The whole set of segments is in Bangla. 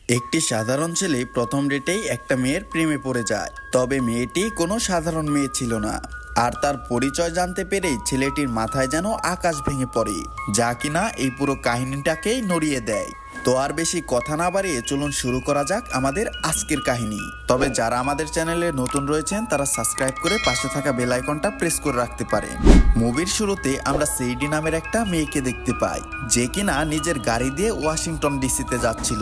একটি সাধারণ ছেলে প্রথম ডেটেই একটা মেয়ের প্রেমে পড়ে যায়। তবে মেয়েটি কোনো সাধারণ মেয়ে ছিল না। আর তার পরিচয় জানতে পেরেই ছেলেটির মাথায় যেন আকাশ ভেঙে পড়ে, যা কিনা এই পুরো কাহিনীটাকেই নড়িয়ে দেয়। তো আর বেশি কথা না বাড়িয়ে চলুন শুরু করা যাক আমাদের আজকের কাহিনী। তবে যারা আমাদের চ্যানেলে নতুন রয়েছেন তারা সাবস্ক্রাইব করে পাশে থাকা বেল আইকনটা প্রেস করে রাখতে পারেন। মুভির শুরুতে আমরা সেইডি নামের একটা মেয়েকে দেখতে পাই, যে কিনা নিজের গাড়ি দিয়ে ওয়াশিংটন ডিসিতে যাচ্ছিল।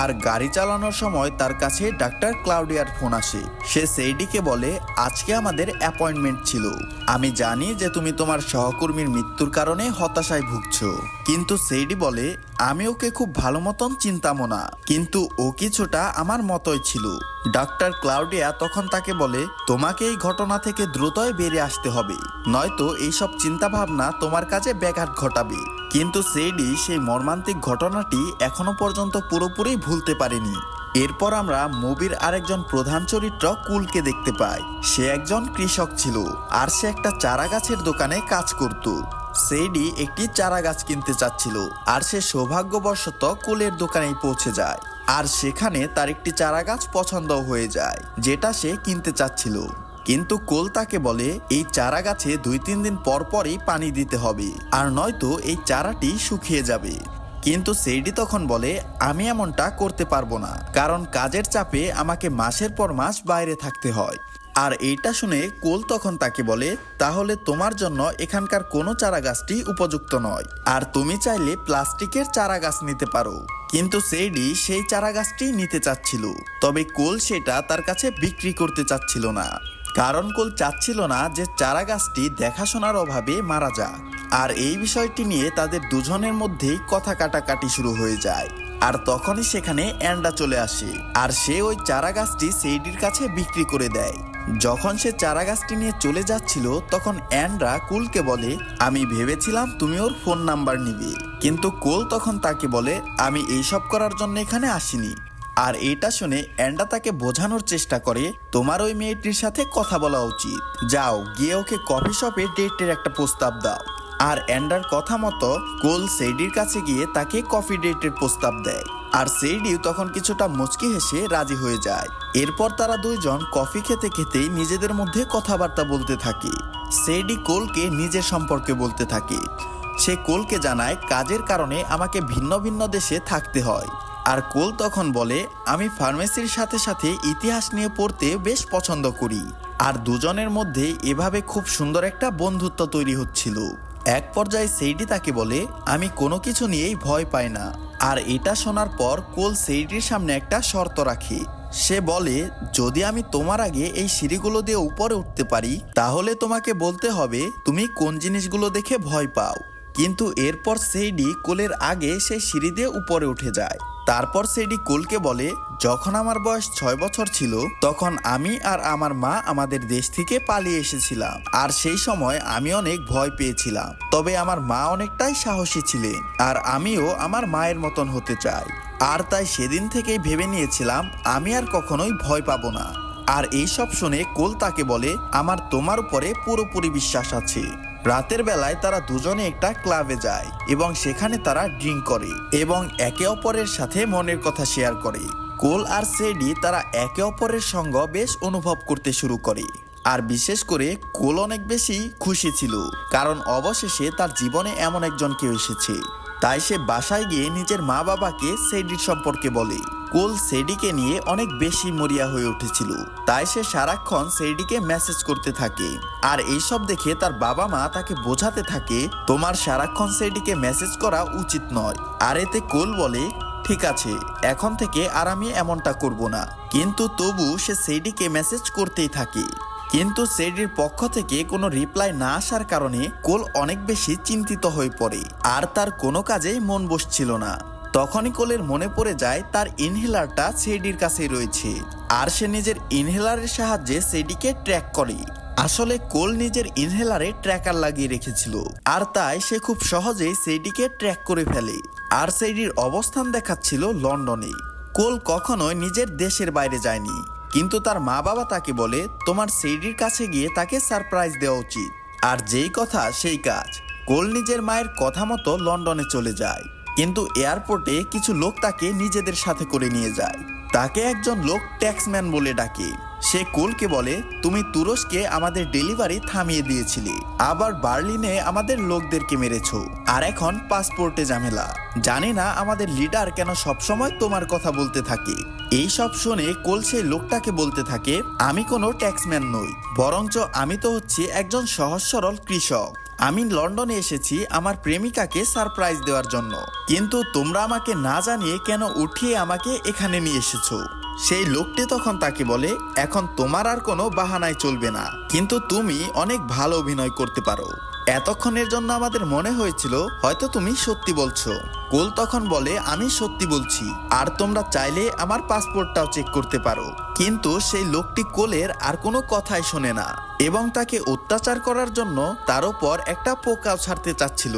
আর গাড়ি চালানোর সময় তার কাছে ডাক্তার ক্লাউডিয়ার ফোন আসে। সে সেইডিকে বলে, আজকে আমাদের অ্যাপয়েন্টমেন্ট ছিল। আমি জানি যে তুমি তোমার সহকর্মীর মৃত্যুর কারণে হতাশায় ভুগছো। কিন্তু সেইডি বলে, আমি ওকে খুব ভালো মতন চিনতামও না, কিন্তু ও কিছুটা আমার মতোই ছিল। ডাক্তার ক্লাউডিয়া তখন তাকে বলে, তোমাকে এই ঘটনা থেকে দ্রুতই বেরিয়ে আসতে হবে, নয়তো এইসব চিন্তা ভাবনা তোমার কাজে ব্যাঘাত ঘটাবে। কিন্তু সেইডি সেই মর্মান্তিক ঘটনাটি এখনো পর্যন্ত পুরোপুরি ভুলতে পারেনি। এরপর আমরা মুভির আরেকজন প্রধান চরিত্র কুলকে দেখতে পাই। সে একজন কৃষক ছিল, আর সে একটা চারা গাছের দোকানে কাজ করত। সেইডি একটি চারা গাছ কিনতে চাচ্ছিল, আর সে সৌভাগ্যবশত কুলের দোকানেই পৌঁছে যায়। আর সেখানে তার একটি চারা গাছ পছন্দ হয়ে যায়, যেটা সে কিনতে চাচ্ছিল। কিন্তু কোল তাকে বলে, এই চারা গাছে 2-3 দিন পর পরই পানি দিতে হবে, আর নয়তো এই চারাটি শুকিয়ে যাবে। কিন্তু সেইডি তখন বলে, আমি এমনটা করতে পারবো না, কারণ কাজের চাপে আমাকে মাসের পর মাস বাইরে থাকতে হয়। আর এইটা শুনে কোল তখন তাকে বলে, তাহলে তোমার জন্য এখানকার কোনো চারা গাছটি উপযুক্ত নয়, আর তুমি চাইলে প্লাস্টিকের চারা গাছ নিতে পারো। কিন্তু সেইডি সেই চারা গাছটি নিতে চাচ্ছিল, তবে কোল সেটা তার কাছে বিক্রি করতে চাচ্ছিল না। কারণ কোল চাচ্ছিল না যে চারা গাছটি দেখাশোনার অভাবে মারা যাক। আর এই বিষয়টি নিয়ে তাদের দুজনের মধ্যেই কথা কাটাকাটি শুরু হয়ে যায়। আর তখনই সেখানে অ্যান্ডা চলে আসে, আর সে ওই চারা গাছটি সেইডির কাছে বিক্রি করে দেয়। যখন সে চারা গাছটি নিয়ে চলে যাচ্ছিল, তখন অ্যান্ড্রা কুলকে বলে, আমি ভেবেছিলাম তুমি ওর ফোন নাম্বার নিবে। কিন্তু কোল তখন তাকে বলে, আমি এইসব করার জন্য এখানে আসিনি। আর এটা শুনে অ্যান্ডা তাকে বোঝানোর চেষ্টা করে, তোমার ওই মেয়েটির সাথে কথা বলা উচিত, যাও গিয়ে ওকে কফি শপে ডেটের একটা প্রস্তাব দাও। আর অ্যান্ডার কথা মতো কোল সেইডির কাছে গিয়ে তাকে কফি ডেটের প্রস্তাব দেয়। আর সেইডিও তখন কিছুটা মুচকি হেসে রাজি হয়ে যায়। এরপর তারা দুইজন কফি খেতে খেতেই নিজেদের মধ্যে কথাবার্তা বলতে থাকে। সেইডি কোলকে নিজের সম্পর্কে বলতে থাকে। সে কোলকে জানায়, কাজের কারণে আমাকে ভিন্ন ভিন্ন দেশে থাকতে হয়। আর কোল তখন বলে, আমি ফার্মেসির সাথে সাথে ইতিহাস নিয়ে পড়তে বেশ পছন্দ করি। আর দুজনের মধ্যে এভাবে খুব সুন্দর একটা বন্ধুত্ব তৈরি হচ্ছিল। এক পর্যায়ে সেইডি তাকে বলে, আমি কোনো কিছু নিয়েই ভয় পাই না। আর এটা শোনার পর কোল সেইডির সামনে একটা শর্ত রাখে। সে বলে, যদি আমি তোমার আগে এই সিঁড়িগুলো দিয়ে উপরে উঠতে পারি, তাহলে তোমাকে বলতে হবে তুমি কোন জিনিসগুলো দেখে ভয় পাও। কিন্তু এরপর সেইডি কোলের আগে সে সিঁড়ি দিয়ে উপরে উঠে যায়। তারপর সেইডি কোলকে বলে, যখন আমার বয়স 6 বছর ছিল, তখন আমি আর আমার মা আমাদের দেশ থেকে পালিয়ে এসেছিলাম। আর সেই সময় আমি অনেক ভয় পেয়েছিলাম, তবে আমার মা অনেকটাই সাহসী ছিলেন, আর আমিও আমার মায়ের মতন হতে চাই। আর তাই সেদিন থেকেই ভেবে নিয়েছিলাম আমি আর কখনোই ভয় পাবো না। আর এইসব শুনে কোল তাকে বলে, আমার তোমার উপরে পুরোপুরি বিশ্বাস আছে। রাতের বেলায় তারা দুজনে একটা ক্লাবে যায়, এবং সেখানে তারা ড্রিঙ্ক করে এবং একে অপরের সাথে মনের কথা শেয়ার করে। কোল আর সেইডি তারা একে অপরের সঙ্গ বেশ অনুভব করতে শুরু করে। আর বিশেষ করে কোল অনেক বেশি খুশি ছিল, কারণ অবশেষে তার জীবনে এমন একজন কেউ এসেছে। তাই সে বাসায় গিয়ে নিজের মা বাবাকে সেইডির সম্পর্কে বলে। কোল সেইডিকে নিয়ে অনেক বেশি মরিয়া হয়ে উঠেছিল, তাই সে সারাক্ষণ সেইডিকে মেসেজ করতে থাকে। আর এইসব দেখে তার বাবা মা তাকে বোঝাতে থাকে, তোমার সারাক্ষণ সেইডিকে মেসেজ করা উচিত নয়। আর এতে কোল বলে, ঠিক আছে, এখন থেকে আর আমি এমনটা করব না। কিন্তু তবু সে সেইডিকে মেসেজ করতেই থাকে। কিন্তু সেইডির পক্ষ থেকে কোনো রিপ্লাই না আসার কারণে কোল অনেক বেশি চিন্তিত হয়ে পড়ে, আর তার কোনো কাজেই মন বসছিল না। তখনই কোলের মনে পড়ে যায় তার ইনহেলারটা সেইডির কাছেই রয়েছে, আর সে নিজের ইনহেলারের সাহায্যে সেইডিকে ট্র্যাক করে। আসলে কোল নিজের ইনহেলারে ট্র্যাকার লাগিয়ে রেখেছিল, আর তাই সে খুব সহজেই সেইডিকে ট্র্যাক করে ফেলে। আর সেইডির অবস্থান দেখাচ্ছিল লন্ডনে। কোল কখনোই নিজের দেশের বাইরে যায়নি, কিন্তু তার মা বাবা তাকে বলে, তোমার সেইডির কাছে গিয়ে তাকে সারপ্রাইজ দেওয়া উচিত। আর যেই কথা সেই কাজ, কোল নিজের মায়ের কথা মতো লন্ডনে চলে যায়। কিন্তু এয়ারপোর্টে কিছু লোক তাকে নিজেদের সাথে করে নিয়ে যায়। তাকে একজন লোক ট্যাক্সম্যান বলে ডাকে। সে কোলকে বলে, তুমি তুরস্কে আমাদের ডেলিভারি থামিয়ে দিয়েছিলে, আবার বার্লিনে আমাদের লোকদেরকে মেরেছো, আর এখন পাসপোর্টে ঝামেলা। জানি না আমাদের লিডার কেন সবসময় তোমার কথা বলতে থাকে। এই সব শুনে কোল সেই লোকটাকে বলতে থাকে, আমি কোনো ট্যাক্সম্যান নই, বরঞ্চ আমি তো হচ্ছি একজন সহজ সরল কৃষক। আমি লন্ডনে এসেছি আমার প্রেমিকাকে সারপ্রাইজ দেওয়ার জন্য, কিন্তু তোমরা আমাকে না জানিয়ে কেন উঠিয়ে আমাকে এখানে নিয়ে এসেছো। সেই লোকটি তখন তাকে বলে, এখন তোমার আর কোনো বাহানায় চলবে না, কিন্তু তুমি অনেক ভালো অভিনয় করতে পারো। এতক্ষণের জন্য আমাদের মনে হয়েছিল হয়তো তুমি সত্যি বলছো। কোল তখন বলে, আমি সত্যি বলছি, আর তোমরা চাইলে আমার পাসপোর্টটাও চেক করতে পারো। কিন্তু সেই লোকটি কোলের আর কোনো কথাই শোনে না এবং তাকে অত্যাচার করার জন্য তার উপর একটা পোকাও ছাড়তে চাচ্ছিল।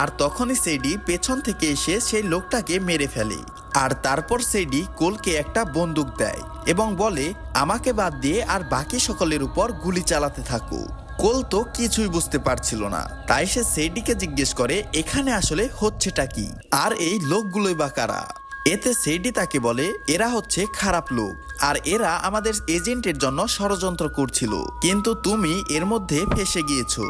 আর তখনই সেইডি পেছন থেকে এসে সেই লোকটাকে মেরে ফেলে। আর তারপর সেইডি কোলকে একটা বন্দুক দেয় এবং বলে, আমাকে বাদ দিয়ে আর বাকি সকলের উপর গুলি চালাতে থাকো। কোল তো কিছুই বুঝতে পারছিল না, তাই সে সেইডিকে জিজ্ঞেস করে, এখানে আসলে হচ্ছেটা কি, আর এই লোকগুলোই বা কারা। এতে সেইডি তাকে বলে, এরা হচ্ছে খারাপ লোক, আর এরা আমাদের এজেন্টের জন্য ষড়যন্ত্র করছিল, কিন্তু তুমি এর মধ্যে ফেঁসে গিয়েছো।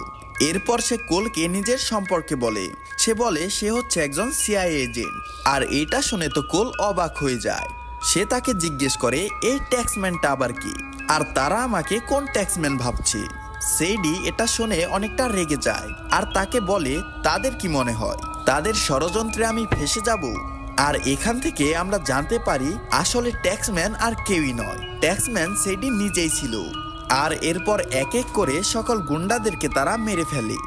এরপর সে কোলকে নিজের সম্পর্কে বলে। সে বলে সে হচ্ছে একজন সিআইএ এজেন্ট। আর এটা শুনে তো কোল অবাক হয়ে যায়। সে তাকে জিজ্ঞেস করে, এই ট্যাক্সম্যানটা আবার কি, আর তারা আমাকে কোন ট্যাক্সম্যান ভাবছে। সেইডি এটা শুনে অনেকটা রেগে যায় আর তাকে বলে, তাদের কি মনে হয় তাদের ষড়যন্ত্রে আমি ফেঁসে যাব? আর এখান থেকে আমরা জানতে পারি আসলে ট্যাক্সম্যান আর কেউই নয়, ট্যাক্সম্যান সেইডি নিজেই ছিল। আর এরপর এক এক করে সকল গুন্ডাদেরকে তারা মেরে ফেলে।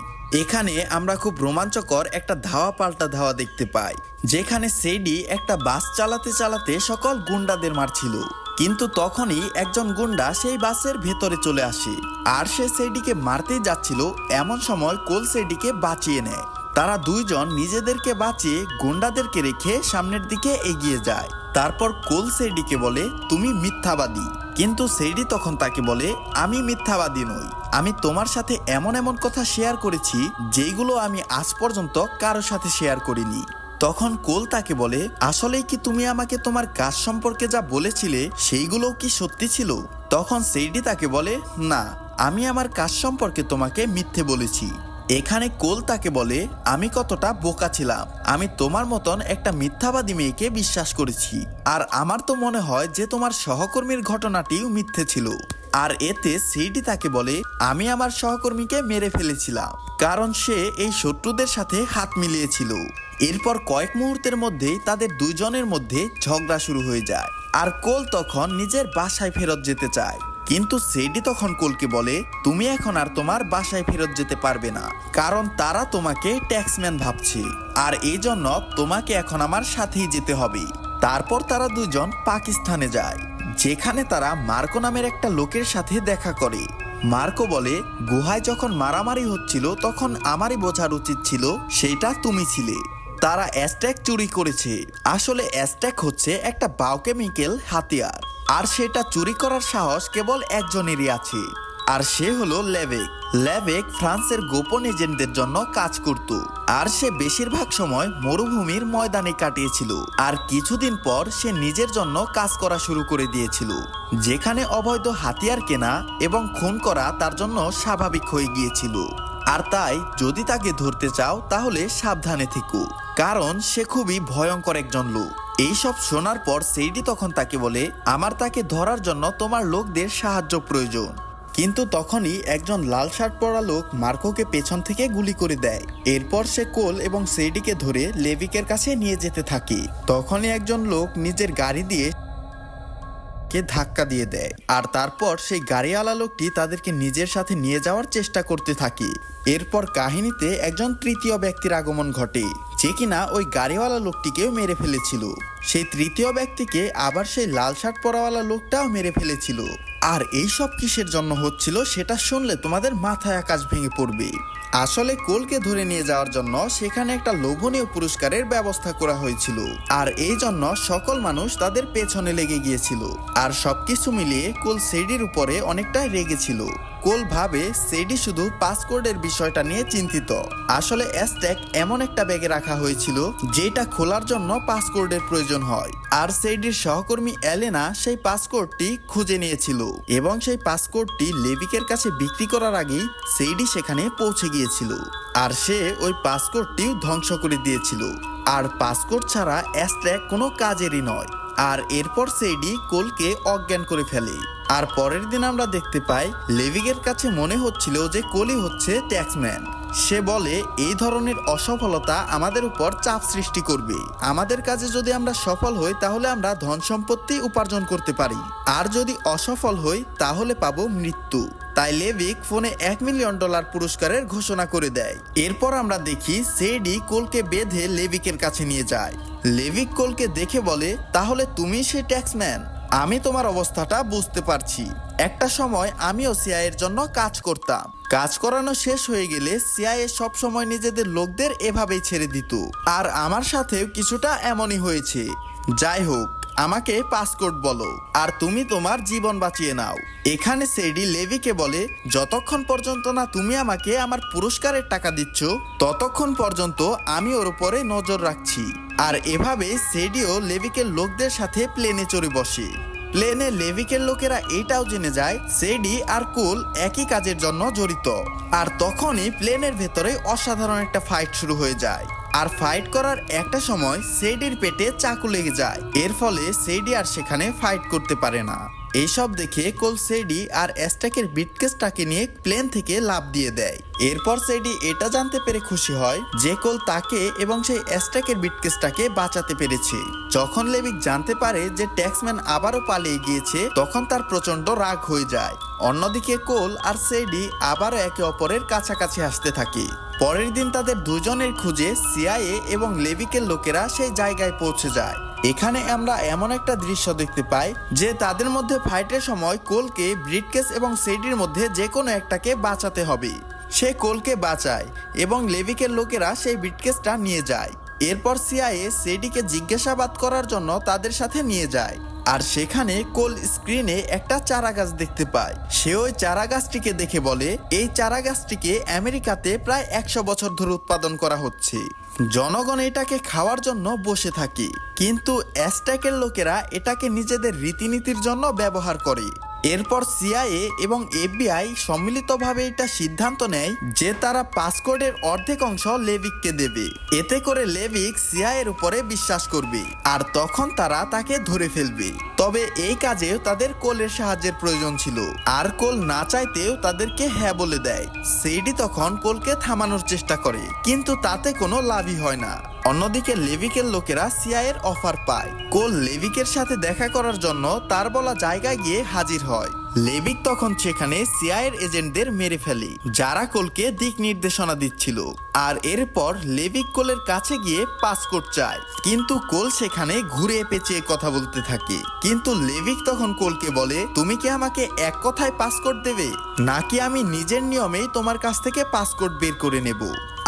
এখানে আমরা খুব রোমাঞ্চকর একটা ধাওয়া পাল্টা ধাওয়া দেখতে পাই, যেখানে সেইডি একটা বাস চালাতে চালাতে সকল গুন্ডাদের মারছিল, কিন্তু তখনই একজন গুন্ডা সেই বাসের ভেতরে চলে আসে আর সে সেইডিকে মারতেই যাচ্ছিল। এমন সময় কোল সেইডিকে বাঁচিয়ে নেয়। তারা দুইজন নিজেদেরকে বাঁচিয়ে গুন্ডাদেরকে রেখে সামনের দিকে এগিয়ে যায়। তারপর কোল সেইডিকে বলে, তুমি মিথ্যাবাদী। কিন্তু সেইডি তখন তাকে বলে, আমি মিথ্যাবাদী নই, আমি তোমার সাথে এমন এমন কথা শেয়ার করেছি যেগুলো আমি আজ পর্যন্ত কারোর সাথে শেয়ার করিনি। তখন কোল তাকে বলে, আসলেই কি তুমি আমাকে তোমার কাজ সম্পর্কে যা বলেছিলে সেইগুলো কি সত্যি ছিল? তখন সেইডি তাকে বলে, না, আমি আমার কাজ সম্পর্কে তোমাকে মিথ্যে বলেছি। এখানে কোল তাকে বলে, আমি কতটা বোকা ছিলাম, আমি তোমার মতন একটা মিথ্যাবাদী মেয়েকে বিশ্বাস করেছি। আর আমার তো মনে হয় যে তোমার সহকর্মীর ঘটনাটিও মিথ্যে ছিল। আর এতে সেইডি তাকে বলে, আমি আমার সহকর্মীকে মেরে ফেলেছিলাম কারণ সে এই শত্রুদের সাথে হাত মিলিয়েছিল। এরপর কয়েক মুহূর্তের মধ্যেই তাদের দুইজনের মধ্যে ঝগড়া শুরু হয়ে যায় আর কোল তখন নিজের বাসায় ফেরত যেতে চায়। কিন্তু সেইডি তখন কোলকে বলে, তুমি এখন আর তোমার বাসায় ফেরত যেতে পারবে না, কারণ তারা তোমাকে ট্যাক্সম্যান ভাবছে, আর এই জন্য তোমাকে এখন আমার সাথেই যেতে হবে। তারপর তারা দুজন পাকিস্তানে যায়, যেখানে তারা মার্কো নামের একটা লোকের সাথে দেখা করে। মার্কো বলে, গুহায় যখন মারামারি হচ্ছিল তখন আমারই বোঝার উচিত ছিল সেটা তুমি ছিলে। তারা অ্যাস্ট্যাক চুরি করেছে। আসলে অ্যাস্ট্যাক হচ্ছে একটা বায়োকেমিক্যাল হাতিয়ার, আর সেটা চুরি করার সাহস কেবল একজনেরই আছে, আর সে হলো লেভেক। লেভেক ফ্রান্সের গোপন এজেন্টদের জন্য কাজ করত, আর সে বেশিরভাগ সময় মরুভূমির ময়দানে কাটিয়েছিল। আর কিছুদিন পর সে নিজের জন্য কাজ করা শুরু করে দিয়েছিল, যেখানে অবৈধ হাতিয়ার কেনা এবং খুন করা তার জন্য স্বাভাবিক হয়ে গিয়েছিল। আর তাই যদি তাকে ধরতে চাও তাহলে সাবধানে থেকো, কারণ সে খুবই ভয়ঙ্কর একজন লোক। এইসব শোনার পর সেইডি তখন তাকে বলে, আমার তাকে ধরার জন্য তোমার লোকদের সাহায্য প্রয়োজন। কিন্তু তখনই একজন লাল শার্ট পরা লোক মার্কোকে পেছন থেকে গুলি করে দেয়। এরপর সে কোল এবং সেইডিকে ধরে লেভিকের কাছে নিয়ে যেতে থাকে। তখনই একজন লোক নিজের গাড়ি দিয়ে কে ধাক্কা দিয়ে দেয়, আর তারপর সেই গাড়িওয়ালা লোকটি তাদেরকে নিজের সাথে নিয়ে যাওয়ার চেষ্টা করতে থাকে। এরপর কাহিনীতে একজন তৃতীয় ব্যক্তির আগমন ঘটে, যে কিনা ওই গাড়িওয়ালা লোকটিকেও মেরে ফেলেছিল। সেই তৃতীয় ব্যক্তিকে আবার সেই লাল শার্ট পরাওয়ালা লোকটাও মেরে ফেলেছিল। আর এই সব কিসের জন্য হচ্ছিল সেটা শুনলে তোমাদের মাথায় আকাশ ভেঙে পড়বে। আসলে কোলকে ধরে নিয়ে যাওয়ার জন্য সেখানে একটা লোভনীয় পুরস্কারের ব্যবস্থা করা হয়েছিল, আর এই জন্য সকল মানুষ তাদের পেছনে লেগে গিয়েছিল। আর সবকিছু মিলিয়ে কোল সেডির উপরে অনেকটাই রেগেছিল। কোল ভাবে সেডি শুধু পাসকোডের বিষয়টা নিয়ে চিন্তিত। আসলে অ্যাজটেক এমন একটা ব্যাগে রাখা হয়েছিল যেটা খোলার জন্য পাসকোডের প্রয়োজন হয়, আর সেডির সহকর্মী এলেনা সেই পাসকোডটি খুঁজে নিয়েছিল এবং সেই পাসকোডটি লেভিকের কাছে বিক্রি করার আগেই সেডি সেখানে পৌঁছে গিয়েছিল, আর সে ওই পাসকোডটিও ধ্বংস করে দিয়েছিল। আর পাসকোড ছাড়া অ্যাজটেক কোনো কাজেরই নয়। আর এরপর সেডি কোলকে অজ্ঞান করে ফেলে। আর পরের দিন আমরা দেখতে পাই লেভিকের কাছে মনে হচ্ছিল যে কোলই হচ্ছে ট্যাক্সম্যান। সে বলে এই ধরনের অসফলতা আমাদের উপর চাপ সৃষ্টি করবে। আমাদের কাজে যদি আমরা সফল হই তাহলে আমরা ধন সম্পত্তি উপার্জন করতে পারি, আর যদি অসফল হই তাহলে পাবো মৃত্যু। তাই লেভিক ফোনে $1 মিলিয়ন পুরস্কারের ঘোষণা করে দেয়। এরপর আমরা দেখি সেডি কোলকে বেঁধে লেভিকের কাছে নিয়ে যায়। লেভিক কোলকে দেখে বলে, তাহলে তুমি সে ট্যাক্সম্যান? আমি তোমার অবস্থাটা বুঝতে পারছি। একটা সময় আমিও সিআইএর জন্য কাজ করতাম। কাজ করানো শেষ হয়ে গেলে সিআইএ সব সময় নিজেদের লোকদের এভাবেই ছেড়ে দিত, আর আমার সাথেও কিছুটা এমনই হয়েছে। যাই হোক, আমাকে পাসকোড বলো আর তুমি তোমার জীবন বাঁচিয়ে নাও। এখানে সেডি লেভিকে বলে, যতক্ষণ পর্যন্ত না তুমি আমাকে আমার পুরস্কারের টাকা দিচ্ছ ততক্ষণ পর্যন্ত আমি ওর উপরে নজর রাখছি। আর এভাবে সেডিও লেভিকের লোকদের সাথে প্লেনে চড়ে বসে। প্লেনে লেভিকের লোকেরা এটাও জেনে যায় সেডি আর কোল একই কাজের জন্য জড়িত। আর তখনই প্লেনের ভেতরে অসাধারণ একটা ফাইট শুরু হয়ে যায়। আর ফাইট করার একটা সময় সেডির পেটে চাকু লেগে যায়। এর ফলে সেডি আর সেখানে ফাইট করতে পারে না। এইসব দেখে কোল সেডি আর অ্যাজটেকের ব্রিফকেসটাকে নিয়ে প্লেন থেকে লাফ দিয়ে দেয়। এরপর সেডি এটা জানতে পেরে খুশি হয় যে কোল তাকে এবং সেই অ্যাজটেকের ব্রিফকেসটাকে বাঁচাতে পেরেছে। যখন লেভিক জানতে পারে যে ট্যাক্সম্যান আবারও পালিয়ে গিয়েছে তখন তার প্রচন্ড রাগ হয়ে যায়। অন্যদিকে কোল আর সেডি আবারও একে অপরের কাছাকাছি আসতে থাকে। পরের দিন তাদের দুজনের খুঁজে সিআইএ এবং লেভিকের লোকেরা সেই জায়গায় পৌঁছে যায়। এখানে আমরা এমন একটা দৃশ্য দেখতে পাই যে তাদের মধ্যে ফাইটের সময় কোলকে ব্রিফকেস এবং সেডির মধ্যে যে কোনো একটাকে বাঁচাতে হবে। সে কোলকে বাঁচায় এবং লেভিকের লোকেরা সেই ব্রিফকেসটা নিয়ে যায়। এরপর সিআইএ সেডিকে জিজ্ঞাসাবাদ করার জন্য তাদের সাথে নিয়ে যায়। আর সেখানে কোল স্ক্রিনে একটা চারা গাছ দেখতে পায়। সে ওই চারা গাছটিকে দেখে বলে, এই চারা গাছটিকে আমেরিকাতে প্রায় 100 বছর ধরে উৎপাদন করা হচ্ছে। জনগণ এটাকে খাওয়ার জন্য বসে থাকে, কিন্তু অ্যাজটেকের লোকেরা এটাকে নিজেদের রীতিনীতির জন্য ব্যবহার করে। এরপর সিআইএ এবং এফবিআই সম্মিলিতভাবে এটা সিদ্ধান্ত নেয় যে তারা পাসকোডের অর্ধেক অংশ লেভিককে দেবে। এতে করে লেভিক সিআইএর উপরে বিশ্বাস করবে, আর তখন তারা তাকে ধরে ফেলবে। তবে এই কাজেও তাদের কোলের সাহায্যের প্রয়োজন ছিল, আর কোল না চাইতেও তাদেরকে হ্যাঁ বলে দেয়। সেডি তখন কোলকে থামানোর চেষ্টা করে, কিন্তু তাতে কোনো লাভই হয় না। অন্যদিকে লেভিকের লোকেরা সিআইএর অফার পায়। কোল লেভিকের সাথে দেখা করার জন্য তার বলা জায়গায় গিয়ে হাজির হয়। লেভিক তখন সেখানে সিআইএর এজেন্টদের মেরে ফেলে যারা কোলকে দিক নির্দেশনা দিচ্ছিল। আর এরপর লেভিক কোলের কাছে গিয়ে পাসকোড চায়, কিন্তু কোল সেখানে ঘুরে পেঁচিয়ে কথা বলতে থাকে। কিন্তু লেভিক তখন কোলকে বলে, তুমি কি আমাকে এক কথায় পাসকোড দেবে, নাকি আমি নিজের নিয়মেই তোমার কাছ থেকে পাসকোড বের করে নেব?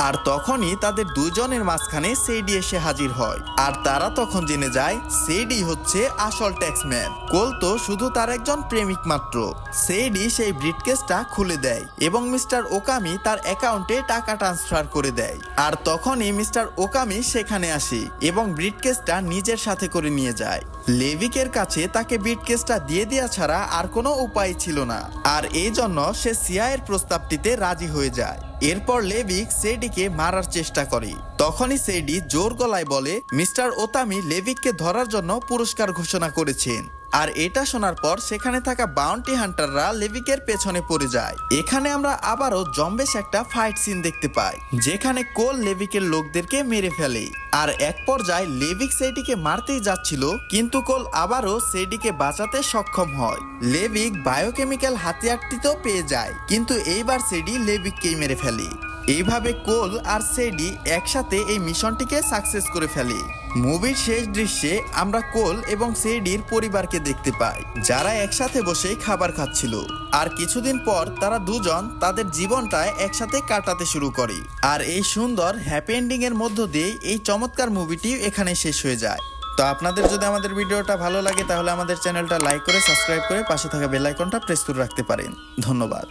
আর তখনই তাদের দুজনের মাঝখানে সেডি এসে হাজির হয়। আর তারা তখন জেনে যায় সেডি হচ্ছে আসল ট্যাক্সম্যান। কোল তো শুধু তার একজন প্রেমিক মাত্র। সেডি সেই ব্রিফকেসটা খুলে দেয় এবং মিস্টার ওকামি তার অ্যাকাউন্টে টাকা ট্রান্সফার করে দেয়। আর তখনই মিস্টার ওকামি সেখানে আসে এবং ব্রিফকেসটা নিজের সাথে করে নিয়ে যায়। লেভিকের কাছে তাকে ব্রিফকেসটা দিয়ে দেওয়া ছাড়া আর কোনো উপায় ছিল না, আর এই জন্য সে সিআইএর প্রস্তাবটিতে রাজি হয়ে যায়। এরপর লেভিক সেডিকে মারার চেষ্টা করে। তখনই সেডি জোর গলায় বলে, মিস্টার ওতামি লেভিককে ধরার জন্য পুরস্কার ঘোষণা করেছেন। আর এটা শোনার পর সেখানে থাকা বাউন্টি হান্টাররা লেভিকের পেছনে পড়ে যায়। এখানে আমরা আবারও জম্বেশ একটা ফাইট সিন দেখতে পাই, যেখানে কোল লেভিকের লোকদেরকে মেরে ফেলে। আর এক পর্যায়ে লেভিক সেডিকে মারতেই যাচ্ছিল, কিন্তু কোল আবারও সেডিকে বাঁচাতে সক্ষম হয়। লেভিক বায়োকেমিক্যাল হাতিয়ারটিতেও পেয়ে যায়, কিন্তু এইবার সেডি লেভিককেই মেরে ফেলে। এইভাবে কোল আর সেডি একসাথে এই মিশনটিকে সাকসেস করে ফেলে। মুভির শেষ দৃশ্যে আমরা কোল এবং সেডির পরিবারকে দেখতে পাই, যারা একসাথে বসে খাবার খাচ্ছিল। আর কিছুদিন পর তারা দুজন তাদের জীবনটায় একসাথে কাটাতে শুরু করে। আর এই সুন্দর হ্যাপি এন্ডিং এর মধ্য দিয়ে এই চমৎকার মুভিটি এখানে শেষ হয়ে যায়। তো আপনাদের যদি আমাদের ভিডিওটা ভালো লাগে তাহলে আমাদের চ্যানেলটা লাইক করে সাবস্ক্রাইব করে পাশে থাকা বেল আইকনটা প্রেস করে রাখতে পারেন। ধন্যবাদ।